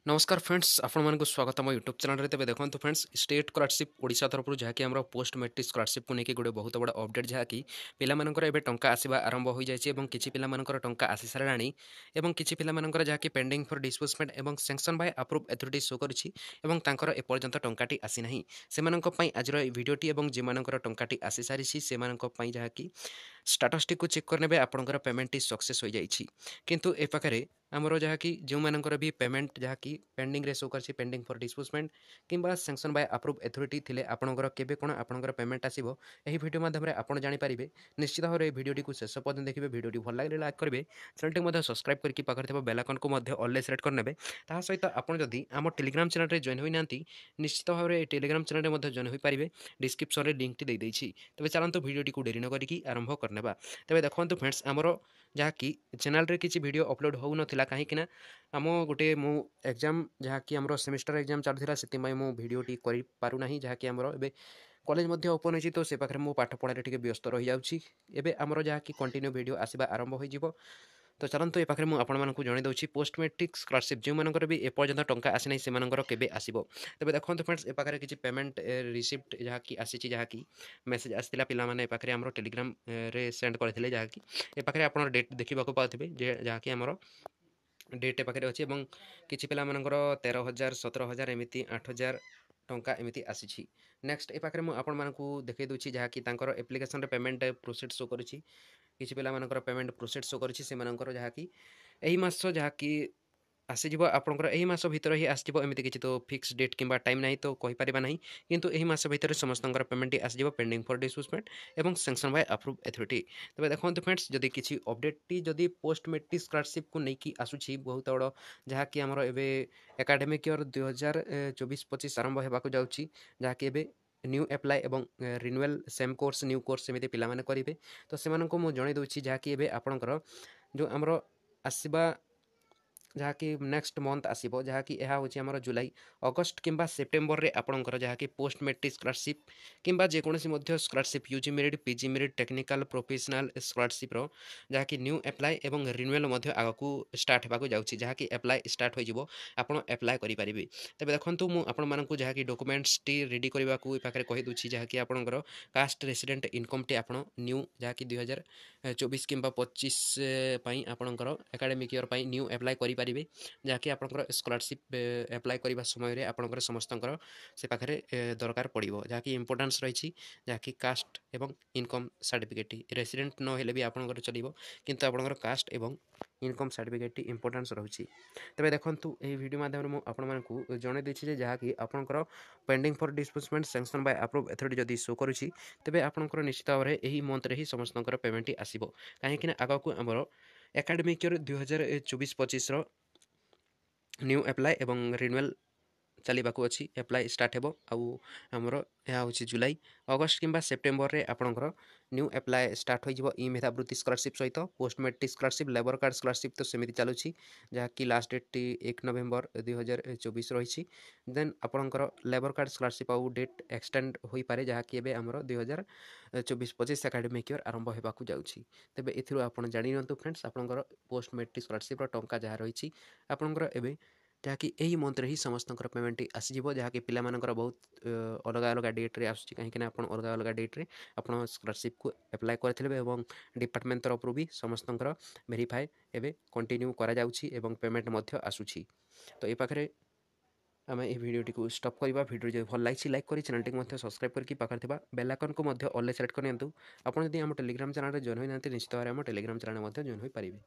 नमस्कार फ्रेंड्स आपण मानक स्वागत आम यूट्यूब चैनल तेज देखो फ्रेंड्स स्टेट स्कॉलरशिप ओडिशा तरफ जहाँकि आम पोस्ट मैट्रिक स्कॉलरशिप को लेकिन गोटे बहुत बड़ा अपडेट जहाँकि पिलामानकर एबे टंका आसीबा आरंभ हो जाइए और किसी पिलामानकर टंका आसी साराणी और किसी पिलामानकर जहाँकि पेंडिंग फॉर डिस्बर्समेंट और sanction by approve authority show करुछि एवं तांकर एपर्यंत टंकाटी आसी नाही सेमानक पई आजर ए वीडियोटी एवं जेमानकर टंकाटी आसी सारिछि सेमानक पई जहाँकि स्टाटस टी चेक करने आपंकर पेमेंट टी सक्सेस हो जाइछि किंतु ए पाखरे आमर जहाँकि जो मानकर भी पेमेंट जहाँकि पेंडिंग रे शो करछि पेंडिंग फॉर डिस्बर्समेंट किंबा सैंक्शन बाय अप्रूव अथॉरिटी थिले आपनकर केबे कोन आपनकर पेमेंट आसीबो एही वीडियो माध्यम रे आपण जानि परिबे निश्चित भाव रे वीडियोटी को शेष पर्यंत देखिबे वीडियोटी भल लागले लाइक करबे चैनल टी मध्ये सब्सक्राइब करके पाखर थेबा बेल आइकन को मध्ये ऑल सेट कर नेबे ता सहित आपण जदी आम टेलीग्राम चैनल रे जॉइन होई नांती निश्चित भाव रे टेलीग्राम चैनल रे मध्ये जॉइन होई परिबे डिस्क्रिप्शन रे लिंक टी दे देछि तबे चलंतु वीडियोटी को देरी न करिकि आरंभ करनेबा तबे देखंतु फ्रेंड्स आमरो जहाँकि चैनल रे किछि वीडियो अपलोड हो नथिला काहे कि ना आम गोटे मु एग्जाम जहाँकि आमर सेमिस्टर एग्जाम चलुला से मु भिडियोटी कर पारू नाही जहाँकि आमर एबे कॉलेज मध्य ओपन होइछि तो से पाखरे मु पाठ पढ़ारे टिके व्यस्त रहि जाउछि एबे आमर जहाँकि कंटिन्यू वीडियो आसीबा आरंभ होई जिवो तो चलतु ए पाखे मुझे आपको जन दूसरी पोस्ट मैट्रिक स्कॉलरशिप जो मानकर भी एपर्यंत टंका आसी ना से केबे आसीबो तबे देखो फ्रेंड्स ए पाखे किसी पेमेंट रिसिप्ट जहाँकि आसी जहाँकि मेसेज आसाला पे पाखे आम टेलीग्राम रे सेंड करते जहाँकि ए पाखे आप डेट देखा पाथे जहाँकि आमर डेट ए पाखे अच्छी किसी पे 13,000 17,000 एमती 8,000 टंका एमती आसी नेक्स्ट ए पाखे मुझे देखई दूसरी जहाँकि एप्लिकेशन पेमेंट प्रोसेस शो करुँची किसी पिलामानकर पेमेंट प्रोसेस शो करुँची से जहाँकि यही मास जहाँकि आसीज आपंकर यही मास भितर ही आसो एमती किसी तो फिक्स डेट कि टाइम ना तो कहीपर ना किंतु यही मास भितर समस्त पेमेंट आसो पेंडिंग फॉर डिस्बर्समेंट और सैंक्शन बाय अप्रूव अथॉरिटी तबे देखो फ्रेंड्स जदि किसी अपडेट टी जदि पोस्ट मैट्रिक स्कॉलरशिप को लेकिन आसूसी बहुत बड़ जहाँकि आमर एवं एकाडेमिक ईयर 2024-25 आरंभ होगा जाऊँगी जहाँकि एवं न्यू एप्लाय एवं renewal same course new course एमती पिलामाने करेंगे तो से मुझे दूसरी जहाँकि एवं आपणकर जो आमर आसवा जहाँकि नेक्स्ट मंथ आसो जहाँकि यह हूँ आम जुलाई अगस्ट किंबा सेप्टेम्बर रे आपणकर जहाँकि पोस्ट मैट्रिक स्कॉलरशिप किंबा जेकोसी scholarship UG merit PG merit technical professional scholarship जहाँकि न्यू एप्लाय एवं रिन्यूअल आग को स्टार्ट होगा जाऊँगी जहाँकि एप्लाय स्टार्ट हो आपड़ एप्लाय करेंगे तेज देखो मुझे जहाँकि डॉक्यूमेंट्स टी रेडी करने को पाखे कहीदे जहाँकि आपंकर कास्ट रेसिडेंट इनकम टी आप न्यू जहाँकि 2024 किंबा 25 आपंकर एकाडेमिक ईयर न्यू एप्लाय करेंगे जहाँकि आपंकर स्कॉलरशिप एप्लाय करने समय आपंकर समस्त से पाखे दरकार पड़ो जहाँकि इंपोर्टेंस रही जहाँकि कास्ट एवं इनकम सर्टिफिकेट रेसिडेंट नहेले भी आपंकर चलो किंतु आपंकर कास्ट एवं इनकम सर्टिफिकेट इंपोर्टेंस रही तेज देखूँ यही वीडियो माध्यम मुझे जन देती जहाँकि आपंकर pending for disbursement sanction by approve authority जदि शो करुँची तेज आपंकर निश्चित भाव में यही मंथ रे ही समस्त पेमेंट आसो कहीं आग को आमर एकाडेमिक ईयर 2024-25 न्यू एप्लाय एवं रिन्यूअल चलने अच्छी एप्लाय स्टार्ट हो आमर यह हूँ जुलाई अगस्ट किंबा सेप्टेम्बर रे आपणकर न्यू एप्लाय स्टार्ट हो ई मेधावृत्ति स्कॉलरशिप सहित post matric scholarship labour card scholarship तो सेमती चलुची जहाँकि लास्ट डेट 1 नवेम्बर 2024 रही देन आपणकर लेबर कार्ड स्कॉलरशिप आउ डेट एक्सटेंड हो पारे जहाँकि एबे आमर 2024-25 एकाडेमिक ईयर आरंभ होगा जाऊँगी तेज ए आप जानी फ्रेंड्स आपंकर पोस्ट मैट्रिक स्कॉलरशिप टंका जहाँ रही आपंकर एबे जहाँकि यही मंथ ही समस्त पेमेंट आसीज जहाँकि पिलामानकर बहुत अलग अलग डेट्रे आसूँ कहीं आप अलग अलग डेट्रे आप स्कॉलरशिप को एप्लाय करते डिपार्टमेंट तरफ भी समस्त वेरीफाए एवं कंटिन्यू कर पेमेंट आसूँ तो ये पाखे आम ये वीडियोटी को स्टॉप करवा वीडियो जो भल लगी लाइक करी चैनल टी सब्सक्राइब करके पाखे था बेल आइकन को ऑल सेलेक्ट करनी आप टेलीग्राम चैनल जॉइन होना निश्चित भाव में टेलीग्राम चैनल जॉइन हो पारे।